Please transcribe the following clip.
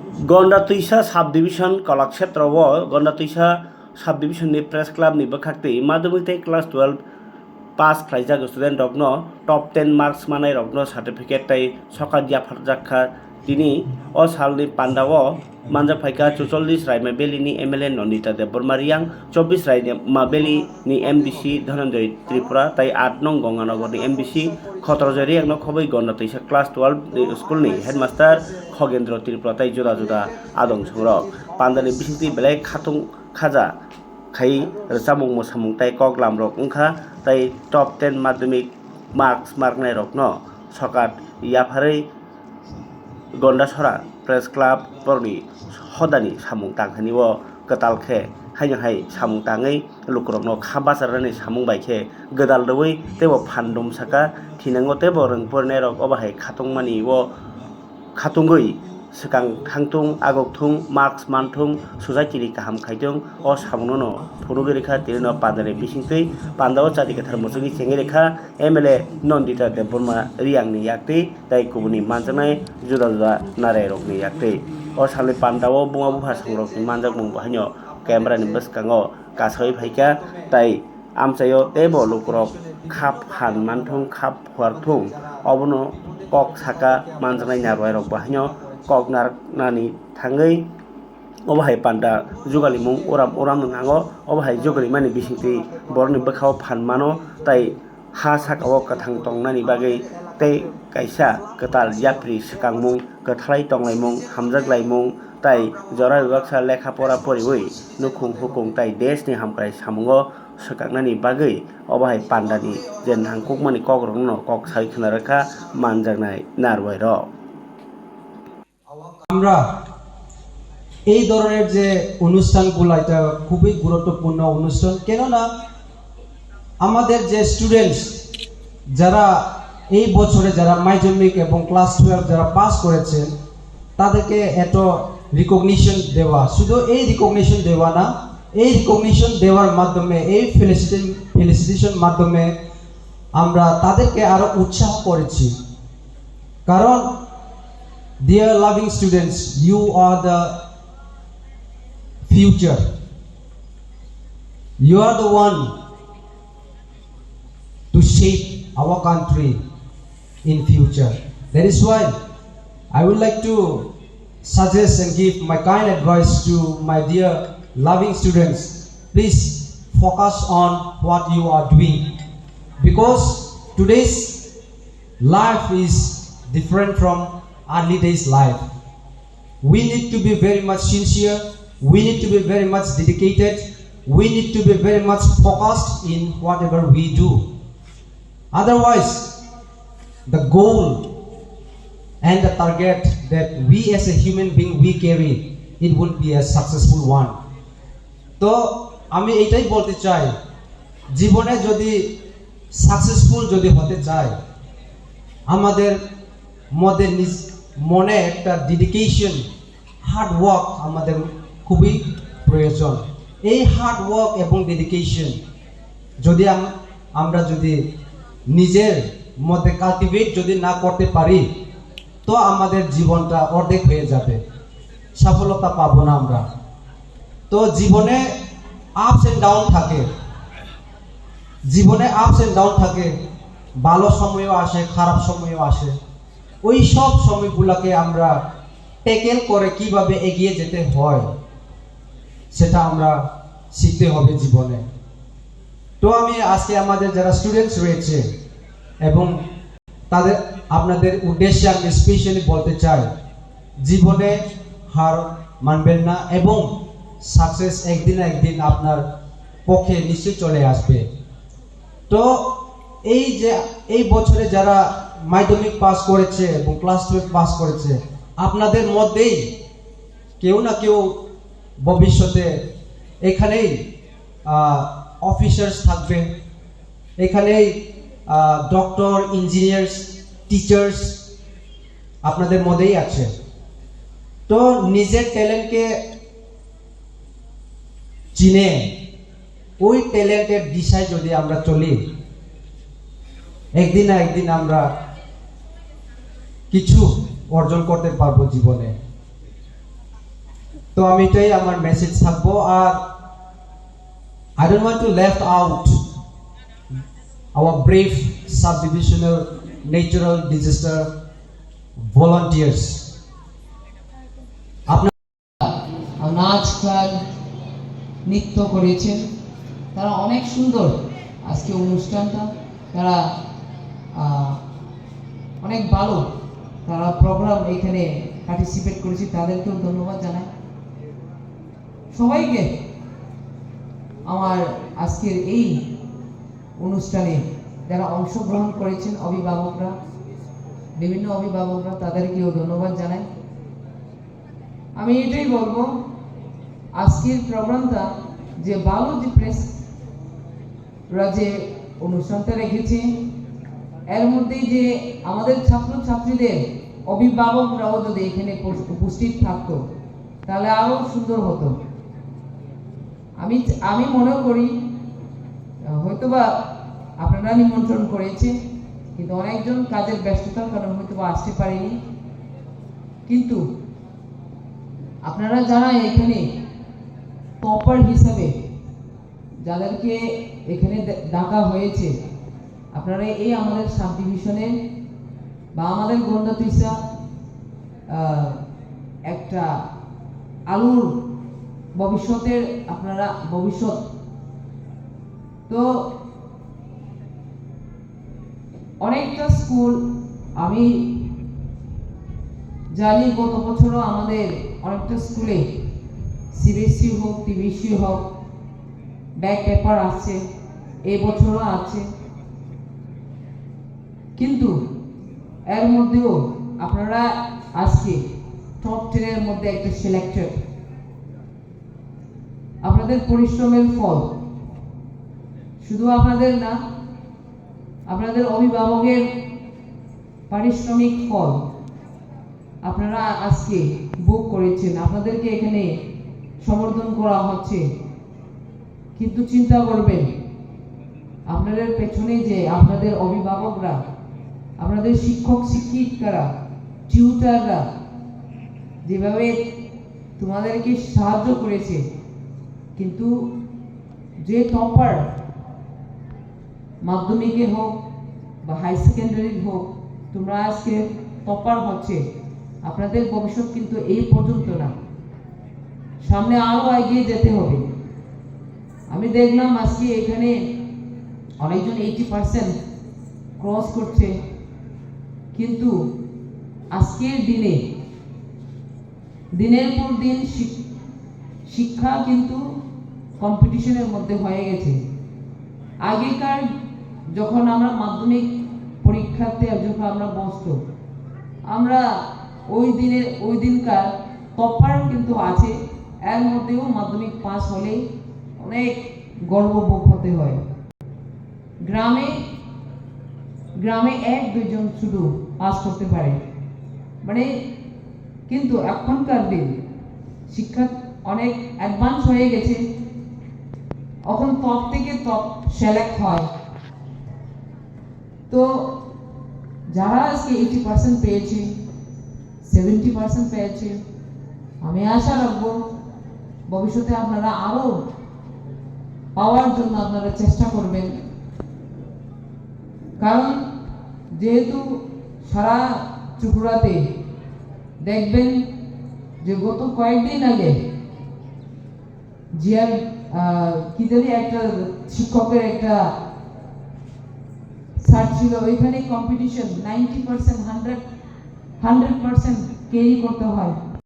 गंडातुइसा sub division कलाक्षेत्रआव गंडातुइसा सब डिविजननि press क्लाबनि बखाक्ति माध्यमिक क्लास 12 पास खालामजागो स्टुडेंट रकनो टप 10 मार्क्स मानाय रकनो सार्टिफिकेट ताई सकाल जाफार जाखा दिनी ओ सालनि पान्डाव मानजाफाइका 44 राय माबेलिनि एमएलए नन्दिता देबबर्मा रियां 24 राय माबेलिनि एमडीसी धनंजय त्रिपुरा ताई 8 नं गंगानगरनि एमडीसी खतरजरी एकनो खबै गंडातुइसा क्लास 12 स्कुलनि हेडमास्टार खगेन्द्र त्रिपुरा ताई जुदा जुदा आदं संरक पान्डानि बिसिंति बेलाय खाथुं खाजा खाई रचामुं मोसामुं ताई कगलाम रक उंखा ताई टप 10 माध्यमिक मार्क्स मार्कनाय रकनो सकात याफारै गंडासरा प्रेस क्लाब परनि हदानि सामुं तांखानिव कतालखे हायहाय सामुं ताङै लुकरकनो खाबासारनानै सामुं बायखे गोदाल दवै तेबो फानदुम साका थिनांगो तेबो रोंफोरनाय रक अबाहाय खाथुंमानि वो खाथुंगै सिगां थांथुं आगौथुं मार्क्स मानथुं सुजाइतिनि गाहाम खायदों अ सामुंनो फुनुगिरिखा तिरनो पान्दानि बिसिंतै पान्दाव चादिका धर्मसुगि चेंगेरेखा एमएलए नन्दिता देबबर्मा रियांनि याक्ति ताई कुबुनि मानजानाय जुदा जुदा नाराय रकनि याक्ति अ सालनि पान्दाव बुङा बुहा संरकनि मानजाक मुं बाहायनो कैमरानि बसकाङाव कासै फाइका ताई आमचायो तेबो लुकरक खाप फान मानथुं खाप हुवारथुं अबनो कक साका मानजानाय नारवाय रक बाहायनो कक नारनानि थाङै अबाहाय पान्डा जुगाली मुं उराम उराम नङाङो अबाहाय जुगाली मानि बिसिंति बरनि बखाव फानमानो ताई हा साकाव कथां तंनानि बागै तै कायसा कताल याप्रि सिकांमुं कथालाय तंलायमुं हामजागलायमुं ताई जरा विभागसा लेखा परा परिवै नुखुं हुकुं ताई देशनि हामक्राय सामुङो सकांनानि बागै अबाहाय पान्डानि जेन हांकुकमानि कग्रंनो कक साइ खोनारेखा मानजागनाय नारवाय र আমরা এই ধরনের যে অনুষ্ঠানগুলো এটা খুবই গুরুত্বপূর্ণ অনুষ্ঠান কেননা আমাদের যে স্টুডেন্টস যারা এই বছরে যারা মাধ্যমিক এবং ক্লাস 12 যারা পাস করেছেন তাদেরকে এত রিকগনিশন দেওয়া শুধু এই রিকগনিশন দেওয়া না এই রিকগনিশন দেওয়ার মাধ্যমে এই ফেলিসিটেশন মাধ্যমে আমরা তাদেরকে আরো উৎসাহ করেছি কারণ dear loving students, you are the future. You are the one to shape our country in future. That is why I would like to suggest and give my kind advice to my dear loving students. Please focus on what you are doing because today's life is different from early days life. We need to be very much sincere, we need to be very much dedicated, we need to be very much focused in whatever we do. Otherwise, the goal and the target that we as a human being we carry, it won't be a successful one. তো আমি এটাই বলতে চাই জীবনে যদি successful যদি হতে চাই আমাদের মনে একটা ডেডিকেশন হার্ড ওয়ার্ক আমাদের খুবই প্রয়োজন এই হার্ড ওয়ার্ক এবং ডেডিকেশন যদি আমরা যদি নিজের মধ্যে কাল্টিভেট যদি না করতে পারি তো আমাদের জীবনটা অর্ধেক হয়ে যাবে সফলতা পাবো না আমরা তো জীবনে আপস এন্ড ডাউন থাকে জীবনে আপস এন্ড ডাউন থাকে ভালো সময়ও আসে খারাপ সময়ও আসে ওই সব সময়গুলোকে আমরা ট্যাকেল করে কিভাবে এগিয়ে যেতে হয় সেটা আমরা শিখতে হবে জীবনে তো আমি আজকে আমাদের যারা স্টুডেন্টস রয়েছে এবং তাদের আপনাদের উদ্দেশ্যে আমি স্পেশালি বলতে চাই জীবনে হার মানবেন না এবং সাকসেস একদিন না একদিন আপনার পক্ষে নিশ্চয়ই চলে আসবে তো এই বছরে যারা মাধ্যমিক পাস করেছে এবং ক্লাস 12 পাস করেছে আপনাদের মধ্যেই কেউ না কেউ ভবিষ্যতে এখানেই অফিসার্স থাকবে এখানেই ডক্টর ইঞ্জিনিয়ার্স টিচার্স আপনাদের মধ্যেই আছে তো নিজের ট্যালেন্টকে চিনে ওই ট্যালেন্টের দিশায় যদি আমরা চলি একদিন না একদিন আমরা কিছু অর্জন করতে পারবো জীবনে তো আমি এটাই আমার মেসেজ থাকবো। আর I don't want to left out our brave sub-divisional natural disaster volunteers. নাচ গান নৃত্য করেছেন, তারা অনেক সুন্দর আজকে অনুষ্ঠানটা, তারা অনেক ভালো তারা প্রোগ্রাম এখানে পার্টিসিপেট করেছে, তাদেরকেও ধন্যবাদ জানাই। সবাইকে আমার আজকের এই অনুষ্ঠানে যারা অংশগ্রহণ করেছেন, অভিভাবকরা, বিভিন্ন অভিভাবকরা, তাদেরকেও ধন্যবাদ জানাই। আমি এটাই বলবো, আজকের প্রোগ্রামটা যে ভালো যে প্রেসরা যে অনুষ্ঠানটা রেখেছে, এর মধ্যে যে আমাদের ছাত্রছাত্রীদের অভিভাবকরাও যদি এখানে উপস্থিত থাকতো তাহলে আরো সুন্দর হতো। আমি মনে করি হয়তোবা আপনারা নিমন্ত্রণ করেছে, কিন্তু অনেকজন কাজের ব্যস্ততার কারণে হয়তোবা আসতে পারেনি। কিন্তু আপনারা যারা এখানে টপার হিসাবে যাদেরকে এখানে ডাকা হয়েছে, আপনারা এই আমাদের সাব ডিভিশনে বা আমাদের গন্ডাতুইসা একটা আলোর ভবিষ্যতের আপনারা ভবিষ্যৎ। তো অনেকটা স্কুল আমি জানি, গত বছরও আমাদের অনেকটা স্কুলে সিবিএসসি হোক, টিবিসি হোক, ব্যাক পেপার আছে, এই বছরও আছে। কিন্তু এর মধ্যেও আপনারা আজকে টপ 10-এর মধ্যে একটা সিলেক্টেড, আপনাদের পরিশ্রমের ফল, শুধু আপনাদের না, আপনাদের অভিভাবকের পারিশ্রমিক ফল আপনারা আজকে ভোগ করেছেন, আপনাদেরকে এখানে সমর্থন করা হচ্ছে। কিন্তু চিন্তা করবেন, আপনাদের পেছনে যে আপনাদের অভিভাবকরা, আপনাদের শিক্ষক শিক্ষিকারা, টিউটাররা যেভাবে তোমাদেরকে সাহায্য করেছে, কিন্তু যে টপার মাধ্যমিকে হোক বা হাই সেকেন্ডারি হোক, তোমরা আজকে টপার হচ্ছে, আপনাদের ভবিষ্যৎ কিন্তু এই পর্যন্ত না, সামনে আরো এগিয়ে যেতে হবে। আমি দেখলাম আজকে এখানে অনেকজন 80% ক্রস করছে, কিন্তু আজকের দিনের পর দিন শিক্ষা কিন্তু কম্পিটিশনের মধ্যে হয়ে গেছে। আগেকার যখন আমরা মাধ্যমিক পরীক্ষাতে যখন আমরা বসতো, আমরা ওই দিনকার টপার কিন্তু আছে, এর মধ্যেও মাধ্যমিক পাস হলে অনেক গর্ববোধ হতে হয়। গ্রামে 1-2 জন শুধু পাস করতে পারে, মানে কিন্তু এখনকার দিন শিক্ষা অনেক অ্যাডভান্স হয়ে গেছে, এখন টপ থেকে টপ সিলেক্ট হয়। তো যারা আজকে 80% পেয়েছে, 70% পেয়েছে, আমি আশা রাখবো ভবিষ্যতে আপনারা আরো পাওয়ার জন্য আপনারা চেষ্টা করবেন। কারণ যেহেতু সারা ত্রিপুরাতে দেখবেন যে গত কয়েকদিন আগে জিয়ার কি জানি একটা শিক্ষকের একটা সার্চ ছিল, ওইখানে কম্পিটিশন 90%, 100% ক্যারি করতে হয়।